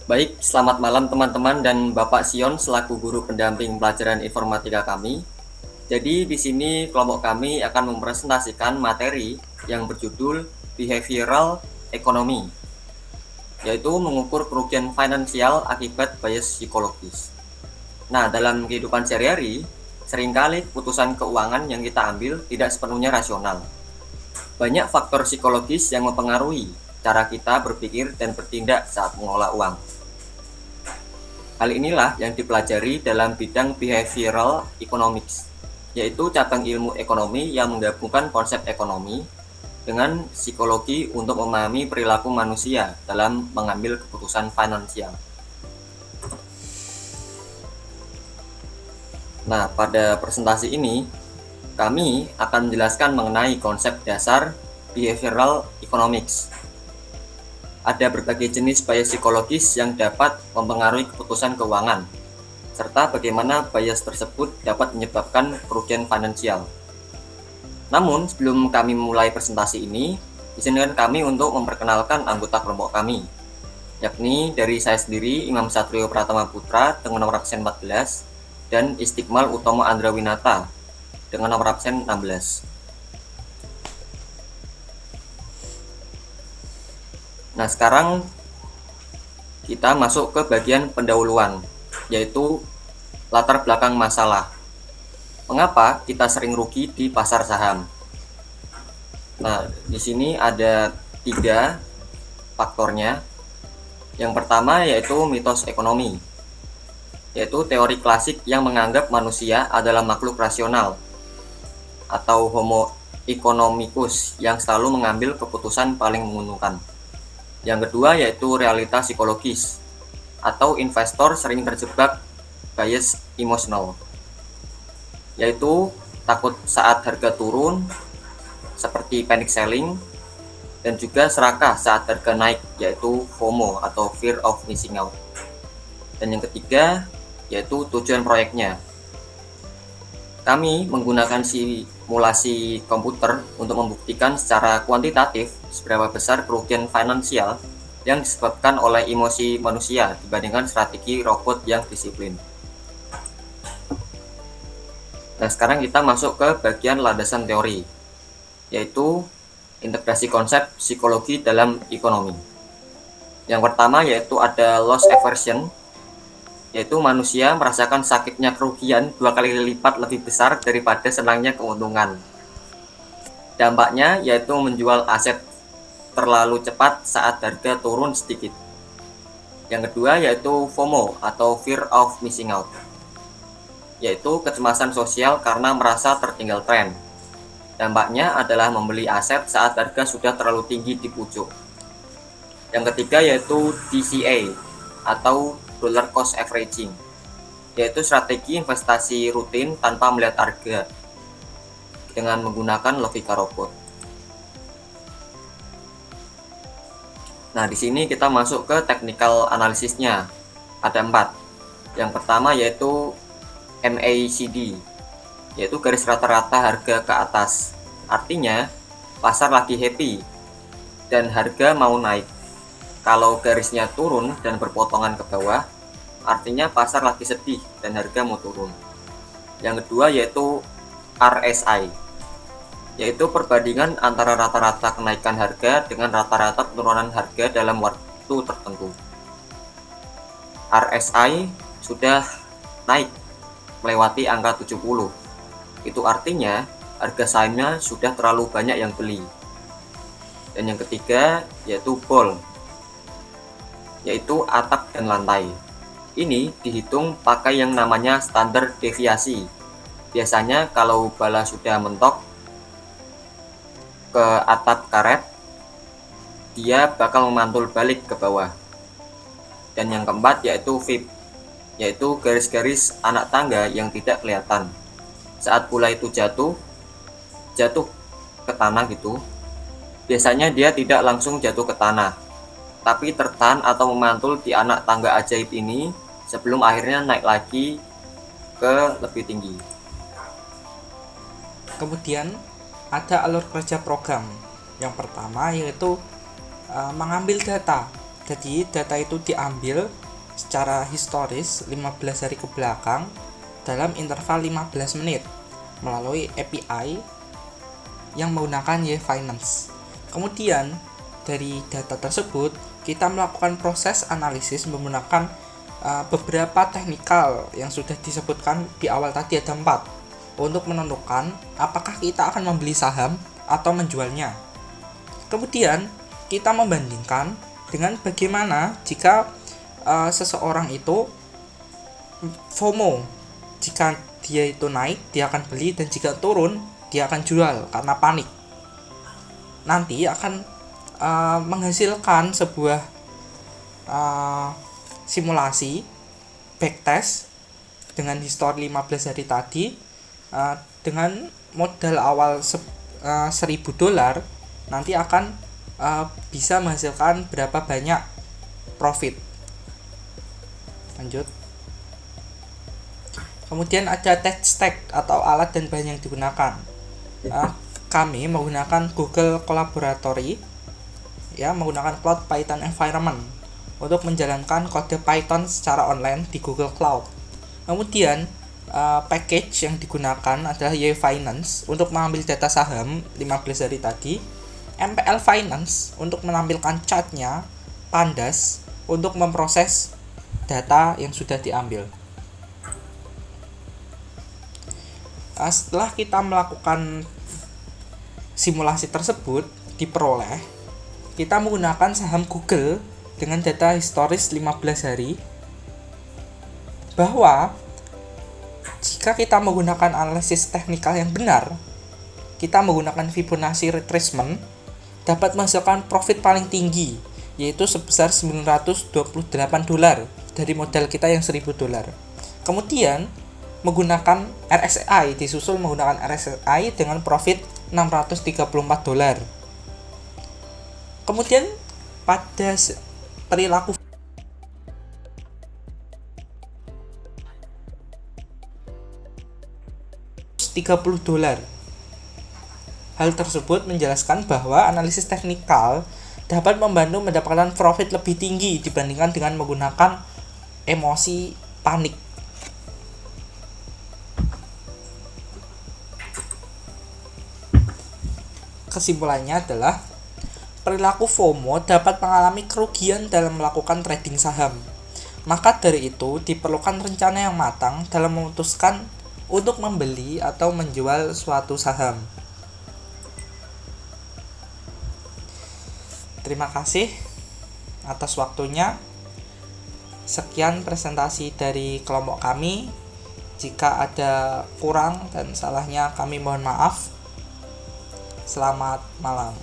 Baik, selamat malam teman-teman dan Bapak Sion selaku guru pendamping pelajaran informatika kami. Jadi di sini kelompok kami akan mempresentasikan materi yang berjudul Behavioral Economy, yaitu mengukur kerugian finansial akibat bias psikologis. Nah, dalam kehidupan sehari-hari, seringkali keputusan keuangan yang kita ambil tidak sepenuhnya rasional. Banyak faktor psikologis yang mempengaruhi cara kita berpikir dan bertindak saat mengelola uang. Hal inilah yang dipelajari dalam bidang behavioral economics, yaitu cabang ilmu ekonomi yang menggabungkan konsep ekonomi dengan psikologi untuk memahami perilaku manusia dalam mengambil keputusan finansial. Nah, pada presentasi ini, kami akan menjelaskan mengenai konsep dasar behavioral economics. Ada berbagai jenis bias psikologis yang dapat mempengaruhi keputusan keuangan, serta bagaimana bias tersebut dapat menyebabkan kerugian finansial. Namun, sebelum kami memulai presentasi ini, izinkan kami untuk memperkenalkan anggota kelompok kami, yakni dari saya sendiri, Imam Satrio Pratama Putra dengan nomor absen 14, dan Istiqmal Utomo Andrawinata dengan nomor absen 16. Nah, sekarang kita masuk ke bagian pendahuluan, yaitu latar belakang masalah. Mengapa kita sering rugi di pasar saham? Nah, di sini ada 3 faktornya. Yang pertama yaitu mitos ekonomi, yaitu teori klasik yang menganggap manusia adalah makhluk rasional atau homo economicus yang selalu mengambil keputusan paling menguntungkan. Yang kedua yaitu realitas psikologis, atau investor sering terjebak bias emosional, yaitu takut saat harga turun seperti panic selling, dan juga serakah saat harga naik yaitu FOMO atau fear of missing out. Dan yang ketiga yaitu tujuan proyeknya. Kami menggunakan simulasi komputer untuk membuktikan secara kuantitatif seberapa besar kerugian finansial yang disebabkan oleh emosi manusia dibandingkan strategi robot yang disiplin. Nah, sekarang kita masuk ke bagian landasan teori, yaitu integrasi konsep psikologi dalam ekonomi. Yang pertama yaitu ada loss aversion, yaitu manusia merasakan sakitnya kerugian 2 kali lipat lebih besar daripada senangnya keuntungan. Dampaknya yaitu menjual aset terlalu cepat saat harga turun sedikit. Yang kedua yaitu FOMO atau fear of missing out, yaitu kecemasan sosial karena merasa tertinggal tren. Dampaknya adalah membeli aset saat harga sudah terlalu tinggi di pucuk. Yang ketiga yaitu DCA atau dollar cost averaging, yaitu strategi investasi rutin tanpa melihat harga dengan menggunakan logika robot. Nah, di sini kita masuk ke technical analisisnya. Ada 4. Yang pertama yaitu MACD, yaitu garis rata-rata harga ke atas. Artinya, pasar lagi happy dan harga mau naik. Kalau garisnya turun dan berpotongan ke bawah, artinya pasar lagi sedih dan harga mau turun. Yang kedua yaitu RSI, yaitu perbandingan antara rata-rata kenaikan harga dengan rata-rata penurunan harga dalam waktu tertentu. RSI sudah naik melewati angka 70. Itu artinya harga sahamnya sudah terlalu banyak yang beli. Dan yang ketiga yaitu BOL, yaitu atap dan lantai. Ini dihitung pakai yang namanya standar deviasi. Biasanya kalau bala sudah mentok ke atap karet, dia bakal memantul balik ke bawah. Dan yang keempat yaitu VIP, yaitu garis-garis anak tangga yang tidak kelihatan. Saat bola itu jatuh ke tanah gitu, biasanya dia tidak langsung jatuh ke tanah, tapi tertahan atau memantul di anak tangga ajaib ini sebelum akhirnya naik lagi ke lebih tinggi. Kemudian ada alur kerja program. Yang pertama yaitu mengambil data Jadi data itu diambil secara historis 15 hari ke belakang dalam interval 15 menit melalui API yang menggunakan YFinance. Kemudian dari data tersebut kita melakukan proses analisis menggunakan beberapa teknikal yang sudah disebutkan di awal tadi, ada 4, untuk menentukan apakah kita akan membeli saham atau menjualnya. Kemudian kita membandingkan dengan bagaimana jika seseorang itu FOMO. Jika dia itu naik, dia akan beli, dan jika turun, dia akan jual karena panik. Nanti akan menghasilkan sebuah simulasi backtest dengan histori 15 hari tadi, dengan modal awal $1.000, nanti akan bisa menghasilkan berapa banyak profit. Lanjut. Kemudian ada tech stack atau alat dan bahan yang digunakan. Kami menggunakan Google Colaboratory, menggunakan Cloud Python Environment untuk menjalankan kode Python secara online di Google Cloud. Kemudian package yang digunakan adalah YFinance untuk mengambil data saham 15 hari tadi, MPL Finance untuk menampilkan chartnya, Pandas untuk memproses data yang sudah diambil. Setelah kita melakukan simulasi tersebut diperoleh, kita menggunakan saham Google dengan data historis 15 hari, bahwa jika kita menggunakan analisis teknikal yang benar, kita menggunakan Fibonacci retracement dapat menghasilkan profit paling tinggi, yaitu sebesar $928 dari modal kita yang $1.000. Kemudian menggunakan RSI, disusul menggunakan RSI dengan profit $634. Kemudian pada perilaku $30. Hal tersebut menjelaskan bahwa analisis teknikal dapat membantu mendapatkan profit lebih tinggi dibandingkan dengan menggunakan emosi panik. Kesimpulannya adalah perilaku FOMO dapat mengalami kerugian dalam melakukan trading saham. Maka dari itu diperlukan rencana yang matang dalam memutuskan untuk membeli atau menjual suatu saham. Terima kasih atas waktunya. Sekian presentasi dari kelompok kami. Jika ada kurang dan salahnya kami mohon maaf. Selamat malam.